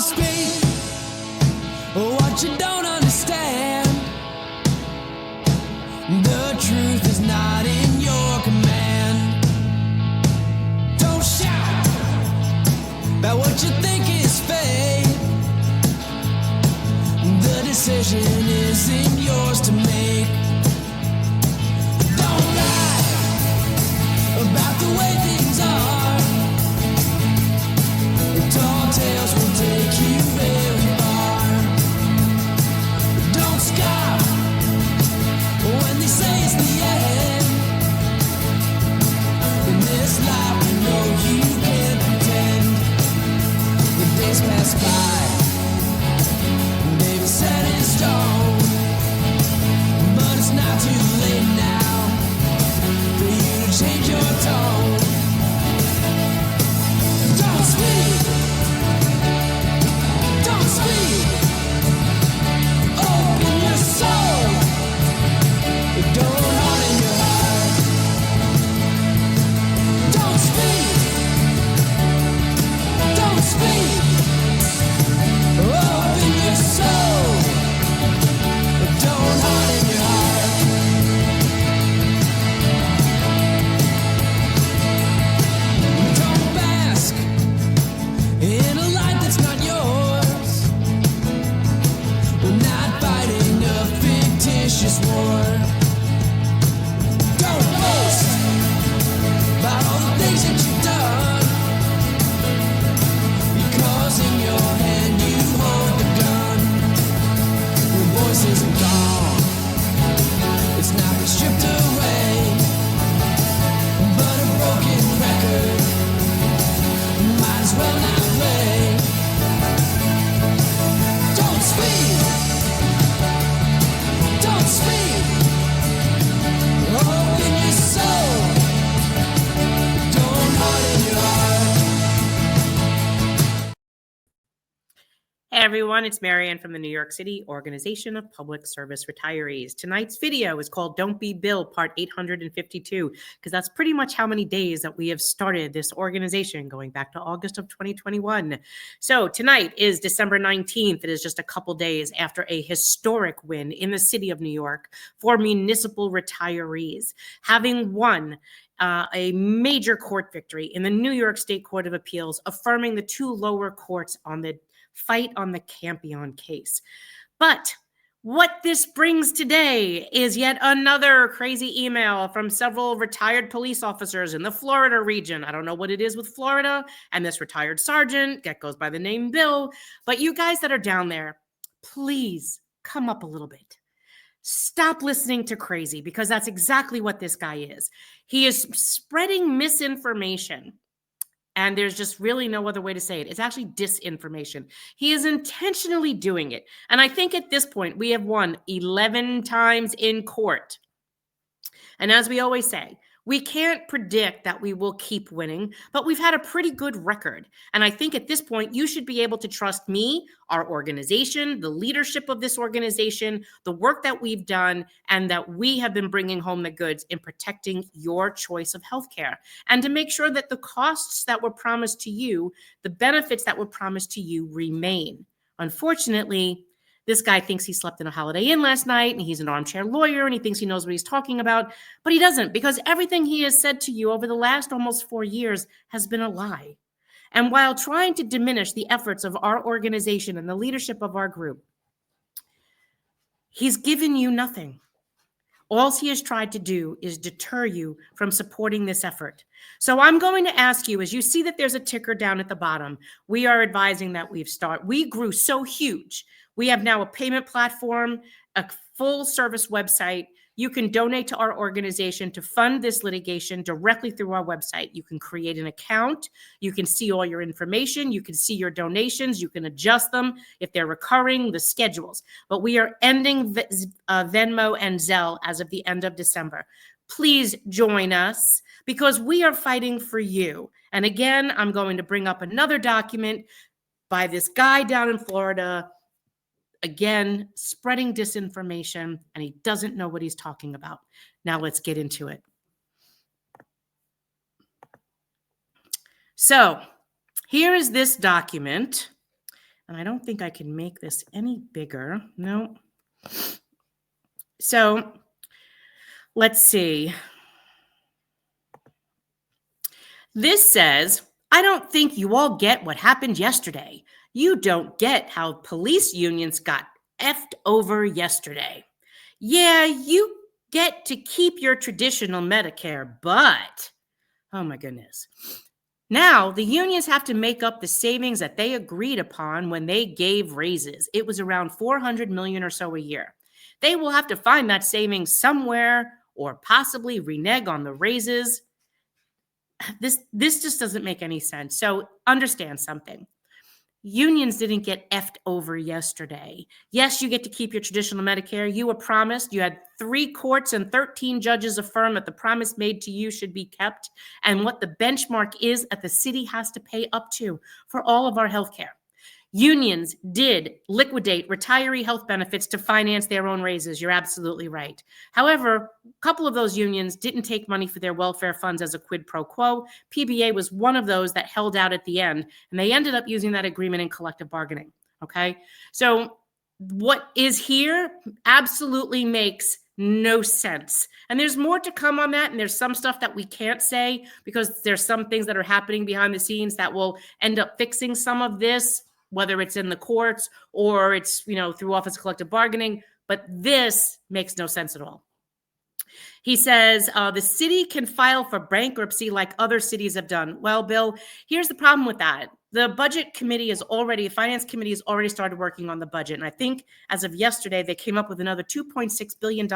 speak what you don't understand. The truth is not in your command. Don't shout about what you think is fate. The decision isn't yours to make. Don't lie about the way things are. Tall tales will take you very far. Don't scoff when they say it's the end. In this life we know you can't pretend. The days pass by, baby set in stone. But it's not too late now for you to change your tone. Don't speak, don't speak. Open your soul, don't harden your heart. Don't speak, don't speak. Open your soul, don't harden your heart. Don't bask in a light that's not yours. We're not fighting a fictitious war. Don't boast about all the things that you've done, because in your hand you hold the gun. Your voice isn't gone, it's not been stripped away, but a broken record might as well not play. Don't speak, don't speak. Open your soul, don't harden your heart. Hey everyone, it's Marianne from the New York City Organization of Public Service Retirees. Tonight's video is called Don't Be Bill, Part 852, because that's pretty much how many days that we have started this organization going back to August of 2021. So tonight is December 19th. It is just a couple days after a historic win in the city of New York for municipal retirees, having won a major court victory in the New York State Court of Appeals, affirming the two lower courts on the fight on the Campion case. But what this brings today is yet another crazy email from several retired police officers in the Florida region. I don't know what it is with Florida and this retired sergeant that goes by the name Bill, but you guys that are down there, please come up a little bit. Stop listening to crazy, because that's exactly what this guy is. He is spreading misinformation. And there's just really no other way to say it. It's actually disinformation. He is intentionally doing it. And I think at this point, we have won 11 times in court. And as we always say, we can't predict that we will keep winning, but we've had a pretty good record. And I think at this point, you should be able to trust me, our organization, the leadership of this organization, the work that we've done, and that we have been bringing home the goods in protecting your choice of healthcare, and to make sure that the costs that were promised to you, the benefits that were promised to you, remain. Unfortunately, this guy thinks he slept in a Holiday Inn last night, and he's an armchair lawyer, and he thinks he knows what he's talking about, but he doesn't, because everything he has said to you over the last almost 4 years has been a lie. And while trying to diminish the efforts of our organization and the leadership of our group, he's given you nothing. All he has tried to do is deter you from supporting this effort. So I'm going to ask you, as you see that there's a ticker down at the bottom, we are advising that we grew so huge. We have now a payment platform, a full service website. You can donate to our organization to fund this litigation directly through our website. You can create an account. You can see all your information. You can see your donations. You can adjust them if they're recurring, the schedules. But we are ending Venmo and Zelle as of the end of December. Please join us, because we are fighting for you. And again, I'm going to bring up another document by this guy down in Florida, again, spreading disinformation, and he doesn't know what he's talking about. Now let's get into it. So here is this document And I don't think I can make this any bigger. No. So let's see. This says, I don't think you all get what happened yesterday. You don't get how police unions got effed over yesterday. Yeah, you get to keep your traditional Medicare, but, oh my goodness. Now, the unions have to make up the savings that they agreed upon when they gave raises. It was around $400 million or so a year. They will have to find that savings somewhere or possibly renege on the raises. This just doesn't make any sense. So understand something. Unions didn't get effed over yesterday. Yes, you get to keep your traditional Medicare. You were promised. You had 3 courts and 13 judges affirm that the promise made to you should be kept and what the benchmark is that the city has to pay up to for all of our health care. Unions did liquidate retiree health benefits to finance their own raises. You're absolutely right. However, a couple of those unions didn't take money for their welfare funds as a quid pro quo. PBA was one of those that held out at the end, and they ended up using that agreement in collective bargaining. Okay? So what is here absolutely makes no sense. And there's more to come on that. And there's some stuff that we can't say because there's some things that are happening behind the scenes that will end up fixing some of this, whether it's in the courts or it's, through office collective bargaining. But this makes no sense at all. He says the city can file for bankruptcy like other cities have done. Well, Bill, here's the problem with that. The finance committee has already started working on the budget. And I think as of yesterday, they came up with another $2.6 billion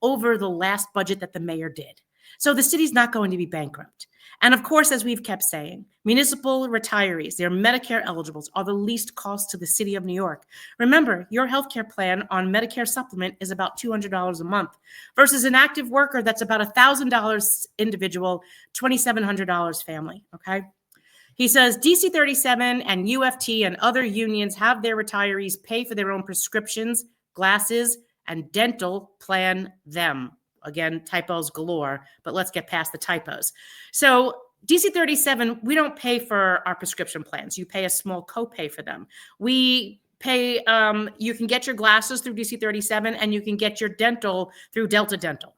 over the last budget that the mayor did. So the city's not going to be bankrupt. And of course, as we've kept saying, municipal retirees, their Medicare eligibles, are the least cost to the city of New York. Remember, your healthcare plan on Medicare supplement is about $200 a month versus an active worker that's about $1,000 individual, $2,700 family, okay? He says DC 37 and UFT and other unions have their retirees pay for their own prescriptions, glasses, and dental plan them. Again, typos galore, but let's get past the typos. So DC 37, we don't pay for our prescription plans. You pay a small copay for them. We pay, you can get your glasses through DC 37 and you can get your dental through Delta Dental.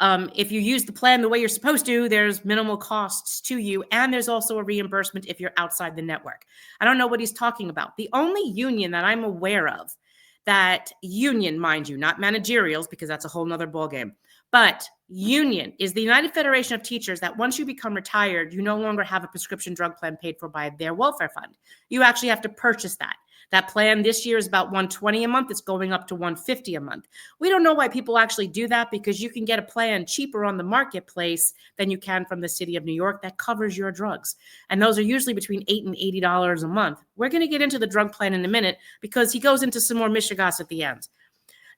If you use the plan the way you're supposed to, there's minimal costs to you. And there's also a reimbursement if you're outside the network. I don't know what he's talking about. The only union that I'm aware of, that union, mind you, not managerials, because that's a whole nother ballgame, but union is the United Federation of Teachers, that once you become retired, you no longer have a prescription drug plan paid for by their welfare fund. You actually have to purchase that. That plan this year is about $120 a month. It's going up to $150 a month. We don't know why people actually do that, because you can get a plan cheaper on the marketplace than you can from the city of New York that covers your drugs. And those are usually between $8 and $80 a month. We're going to get into the drug plan in a minute because he goes into some more mishigas at the end.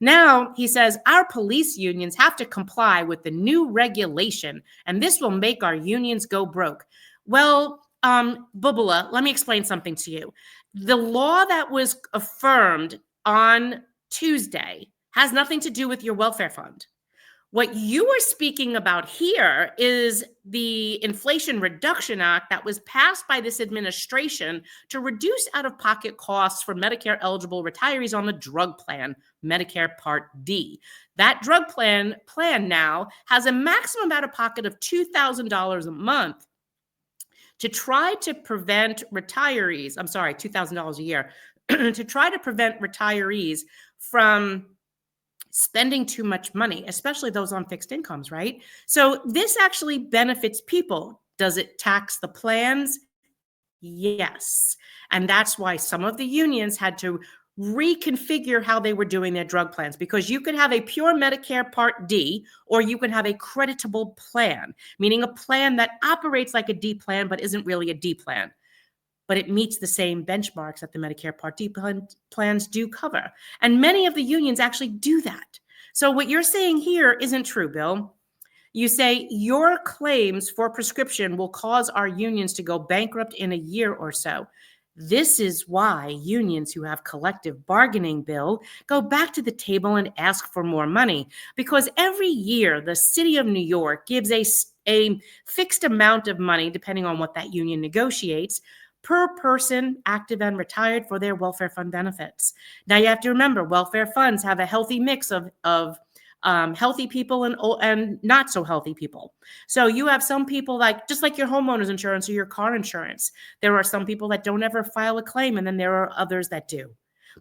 Now, he says, our police unions have to comply with the new regulation, and this will make our unions go broke. Well, Bubala, let me explain something to you. The law that was affirmed on Tuesday has nothing to do with your welfare fund. What you are speaking about here is the Inflation Reduction Act that was passed by this administration to reduce out-of-pocket costs for Medicare-eligible retirees on the drug plan, Medicare Part D. That drug plan now has a maximum out-of-pocket of $2,000 a month to try to prevent retirees, $2,000 a year, to try to prevent retirees from spending too much money, especially those on fixed incomes, right? So this actually benefits people. Does it tax the plans? Yes. And that's why some of the unions had to reconfigure how they were doing their drug plans, because you could have a pure Medicare Part D, or you can have a creditable plan, meaning a plan that operates like a D plan but isn't really a D plan, but it meets the same benchmarks that the Medicare Part D plans do cover. And many of the unions actually do that. So what you're saying here isn't true, Bill. You say your claims for prescription will cause our unions to go bankrupt in a year or so. This is why unions who have collective bargaining, Bill, go back to the table and ask for more money, because every year the city of New York gives a fixed amount of money, depending on what that union negotiates, per person, active and retired, for their welfare fund benefits. Now you have to remember, welfare funds have a healthy mix of healthy people and not so healthy people. So you have some people, like just like your homeowner's insurance or your car insurance. There are some people that don't ever file a claim, and then there are others that do.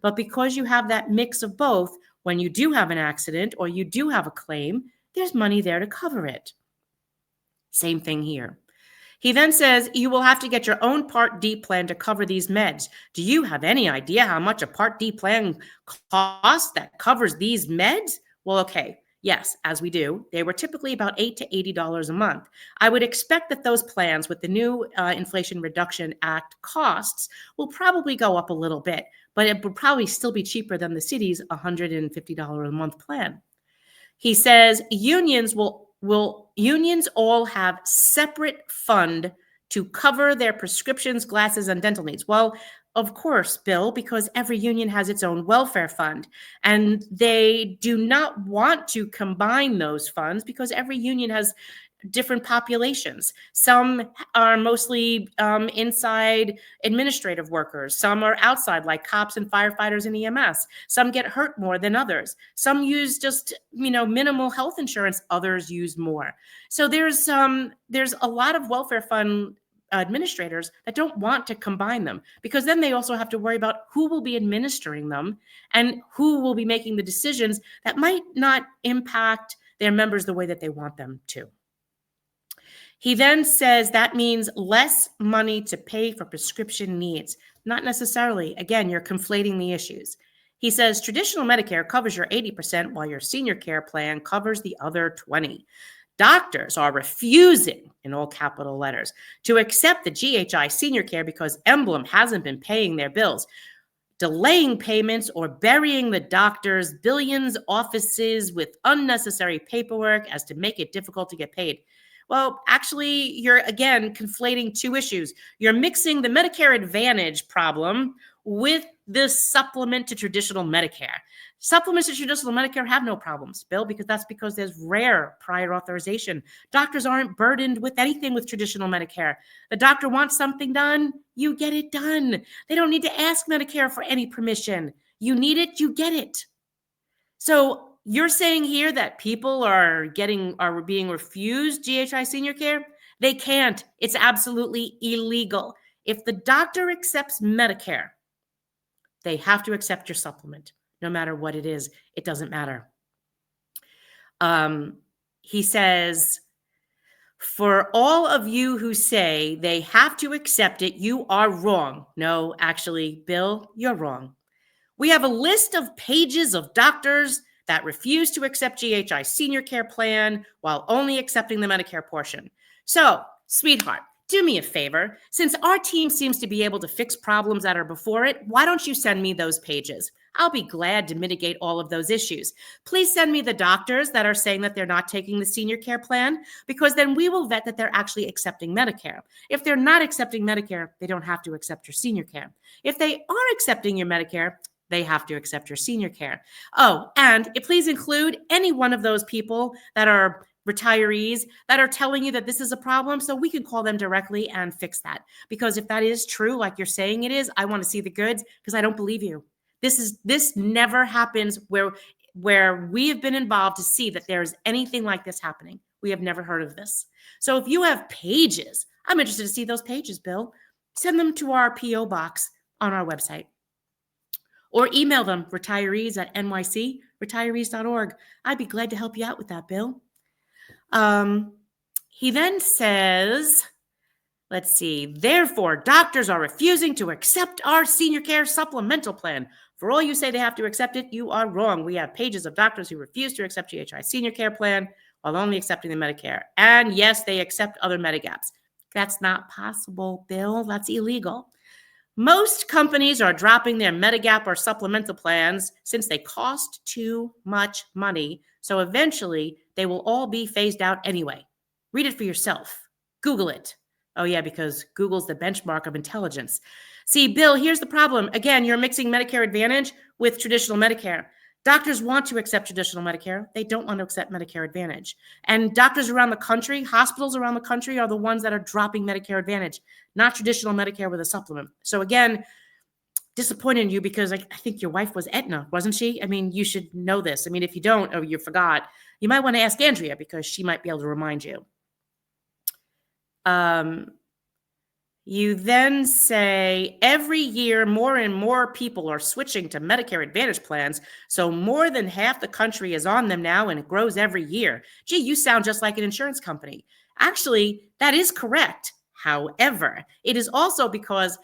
But because you have that mix of both, when you do have an accident or you do have a claim, there's money there to cover it. Same thing here. He then says, you will have to get your own Part D plan to cover these meds. Do you have any idea how much a Part D plan costs that covers these meds? Well, okay, yes, as we do. They were typically about $8 to $80 a month. I would expect that those plans with the new Inflation Reduction Act costs will probably go up a little bit, but it would probably still be cheaper than the city's $150 a month plan. He says unions unions all have separate fund to cover their prescriptions, glasses, and dental needs. Well, of course, Bill, because every union has its own welfare fund, and they do not want to combine those funds because every union has different populations. Some are mostly inside administrative workers. Some are outside, like cops and firefighters and EMS. Some get hurt more than others. Some use just, minimal health insurance. Others use more. So there's a lot of welfare fund administrators that don't want to combine them, because then they also have to worry about who will be administering them and who will be making the decisions that might not impact their members the way that they want them to. He then says that means less money to pay for prescription needs. Not necessarily. Again, you're conflating the issues. He says traditional Medicare covers your 80%, while your senior care plan covers the other 20%. Doctors are refusing, in all capital letters, to accept the GHI senior care because Emblem hasn't been paying their bills, delaying payments or burying the doctors' billions offices with unnecessary paperwork as to make it difficult to get paid. Well, actually, you're, again, conflating two issues. You're mixing the Medicare Advantage problem with the supplement to traditional Medicare. Supplements to traditional Medicare have no problems, Bill, because there's rare prior authorization. Doctors aren't burdened with anything with traditional Medicare. The doctor wants something done, you get it done. They don't need to ask Medicare for any permission. You need it, you get it. So you're saying here that people are being refused GHI senior care? They can't. It's absolutely illegal. If the doctor accepts Medicare, they have to accept your supplement. No matter what it is, it doesn't matter. He says, for all of you who say they have to accept it, you are wrong. No, actually, Bill, you're wrong. We have a list of pages of doctors that refuse to accept GHI senior care plan while only accepting the Medicare portion. So, sweetheart, do me a favor. Since our team seems to be able to fix problems that are before it, why don't you send me those pages? I'll be glad to mitigate all of those issues. Please send me the doctors that are saying that they're not taking the senior care plan, because then we will vet that they're actually accepting Medicare. If they're not accepting Medicare, they don't have to accept your senior care. If they are accepting your Medicare, they have to accept your senior care. Oh, and please include any one of those people that are retirees that are telling you that this is a problem, so we can call them directly and fix that. Because if that is true, like you're saying it is, I want to see the goods, because I don't believe you. This never happens where we have been involved to see that there's anything like this happening. We have never heard of this. So if you have pages, I'm interested to see those pages, Bill. Send them to our P.O. box on our website. Or email them, retirees@nycretirees.org. I'd be glad to help you out with that, Bill. He then says, let's see, therefore, doctors are refusing to accept our senior care supplemental plan. For all you say they have to accept it, you are wrong. We have pages of doctors who refuse to accept GHI senior care plan while only accepting the Medicare. And yes, they accept other Medicaps. That's not possible, Bill. That's illegal. Most companies are dropping their Medigap or supplemental plans since they cost too much money. So eventually, they will all be phased out anyway. Read it for yourself. Google it. Oh yeah, because Google's the benchmark of intelligence. See, Bill, here's the problem. Again, you're mixing Medicare Advantage with traditional Medicare. Doctors want to accept traditional Medicare. They don't want to accept Medicare Advantage. And doctors around the country, hospitals around the country are the ones that are dropping Medicare Advantage, not traditional Medicare with a supplement. So again, disappointed in you because I think your wife was Aetna, wasn't she? I mean, you should know this. I mean, if you don't or you forgot, you might want to ask Andrea because she might be able to remind you. You then say every year more and more people are switching to Medicare Advantage plans, so more than half the country is on them now, and it grows every year. Gee, you sound just like an insurance company. Actually, that is correct. However, it is also because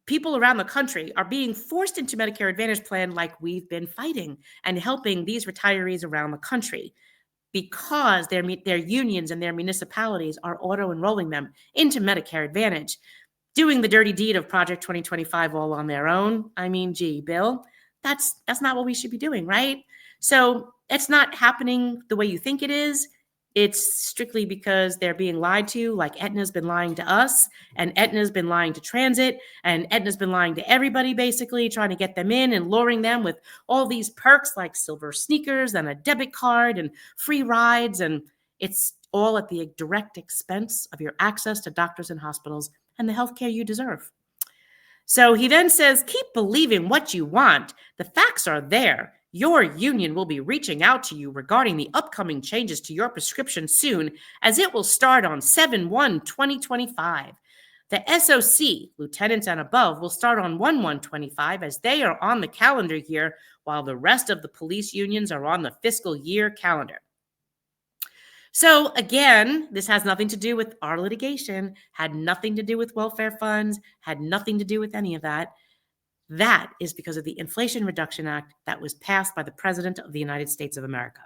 people around the country are being forced into Medicare Advantage plan like we've been fighting and helping these retirees around the country, because their unions and their municipalities are auto-enrolling them into Medicare Advantage, doing the dirty deed of Project 2025 all on their own. I mean, gee, Bill, that's not what we should be doing, right? So it's not happening the way you think it is. It's strictly because they're being lied to, like Aetna's been lying to us, and Aetna's been lying to transit, and Aetna's been lying to everybody, basically trying to get them in and luring them with all these perks like silver sneakers and a debit card and free rides. And it's all at the direct expense of your access to doctors and hospitals and the healthcare you deserve. So he then says, keep believing what you want. The facts are there. Your union will be reaching out to you regarding the upcoming changes to your prescription soon, as it will start on 7/1/2025. The SOC, lieutenants and above, will start on 1/1/25 as they are on the calendar year, while the rest of the police unions are on the fiscal year calendar. So again, this has nothing to do with our litigation, had nothing to do with welfare funds, had nothing to do with any of that. That is because of the Inflation Reduction Act that was passed by the President of the United States of America.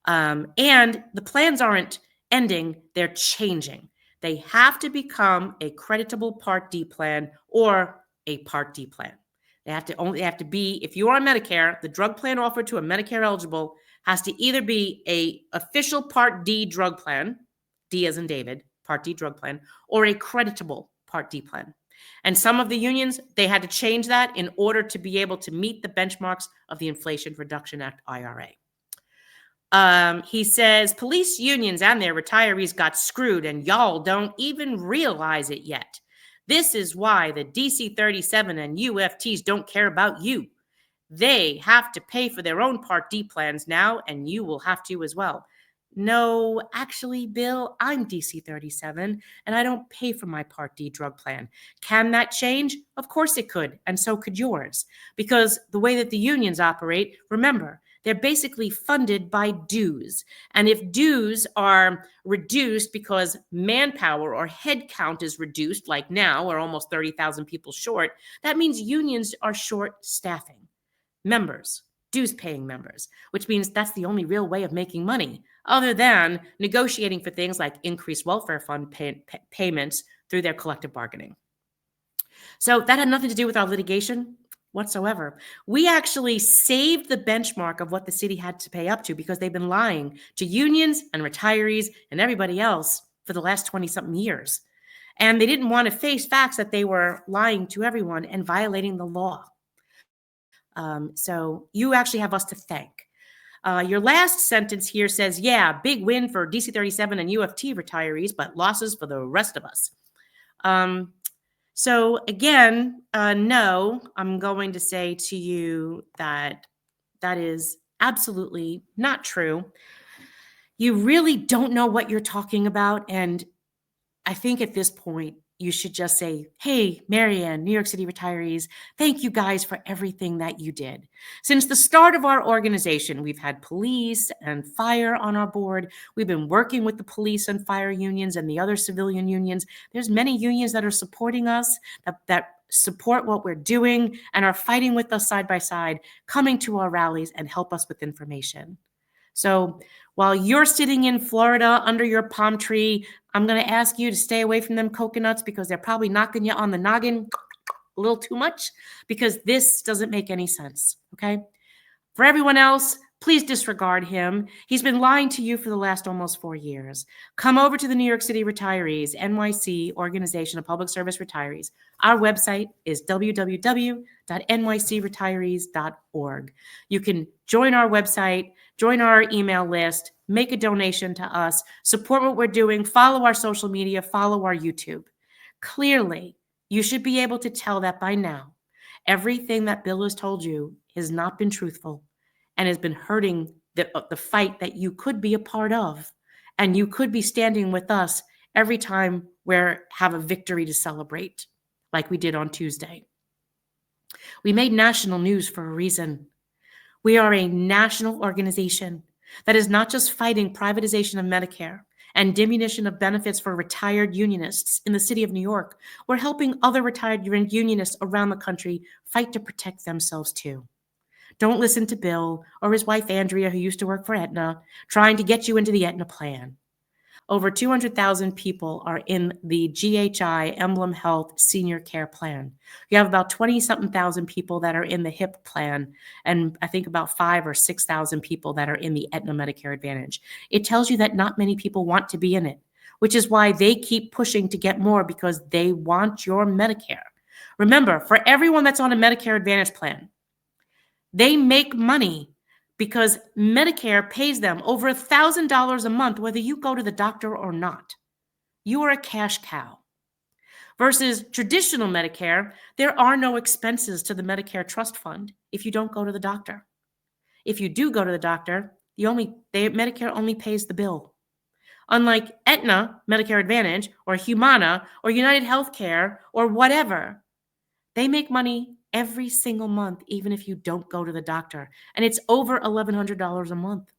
And the plans aren't ending, they're changing. They have to become a creditable Part D plan or a Part D plan. They have to be, if you are on Medicare, the drug plan offered to a Medicare eligible has to either be a official Part D drug plan, D as in David, Part D drug plan, or a creditable Part D plan. And some of the unions, they had to change that in order to be able to meet the benchmarks of the Inflation Reduction Act, IRA. He says, police unions and their retirees got screwed, and y'all don't even realize it yet. This is why the DC 37 and UFTs don't care about you. They have to pay for their own Part D plans now, and you will have to as well. No, actually, Bill, I'm DC 37, and I don't pay for my Part D drug plan. Can that change? Of course it could, and so could yours. Because the way that the unions operate, remember, they're basically funded by dues. And if dues are reduced because manpower or head count is reduced, like now, we're almost 30,000 people short, that means unions are short staffing. Members, dues-paying members, which means that's the only real way of making money, other than negotiating for things like increased welfare fund payments through their collective bargaining. So that had nothing to do with our litigation whatsoever. We actually saved the benchmark of what the city had to pay up to because they've been lying to unions and retirees and everybody else for the last 20-something years. And they didn't want to face facts that they were lying to everyone and violating the law. So you actually have us to thank. Your last sentence here says, yeah, big win for DC 37 and UFT retirees, but losses for the rest of us. So again, no, I'm going to say to you that that is absolutely not true. You really don't know what you're talking about. And I think at this point, you should just say, hey, Marianne, New York City retirees, thank you guys for everything that you did. Since the start of our organization, we've had police and fire on our board. We've been working with the police and fire unions and the other civilian unions. There's many unions that are supporting us, that support what we're doing and are fighting with us side by side, coming to our rallies and help us with information. So while you're sitting in Florida under your palm tree, I'm going to ask you to stay away from them coconuts because they're probably knocking you on the noggin a little too much, because this doesn't make any sense, okay? For everyone else, Please disregard him. He's been lying to you for the last almost 4 years. Come over to the New York City Retirees, NYC Organization of Public Service Retirees. Our website is www.nycretirees.org. You can join our website, join our email list, make a donation to us, support what we're doing, follow our social media, follow our YouTube. Clearly, you should be able to tell that by now. Everything that Bill has told you has not been truthful and has been hurting the fight that you could be a part of. And you could be standing with us every time we have a victory to celebrate, like we did on Tuesday. We made national news for a reason. We are a national organization that is not just fighting privatization of Medicare and diminution of benefits for retired unionists in the city of New York. We're helping other retired unionists around the country fight to protect themselves too. Don't listen to Bill or his wife Andrea, who used to work for Aetna, trying to get you into the Aetna plan. Over 200,000 people are in the GHI Emblem Health Senior Care Plan. You have about 20-something thousand people that are in the HIP plan, and I think about 5,000 or 6,000 people that are in the Aetna Medicare Advantage. It tells you that not many people want to be in it, which is why they keep pushing to get more, because they want your Medicare. Remember, for everyone that's on a Medicare Advantage plan, they make money because Medicare pays them over $1,000 a month, whether you go to the doctor or not. You are a cash cow. Versus traditional Medicare, there are no expenses to the Medicare Trust Fund if you don't go to the doctor. If you do go to the doctor, Medicare only pays the bill. Unlike Aetna, Medicare Advantage, or Humana, or United Healthcare, or whatever, they make money every single month, even if you don't go to the doctor. And it's over $1,100 a month.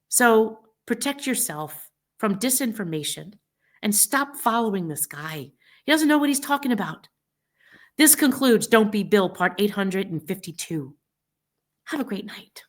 So protect yourself from disinformation and stop following this guy. He doesn't know what he's talking about. This concludes Don't Be Bill, part 852. Have a great night.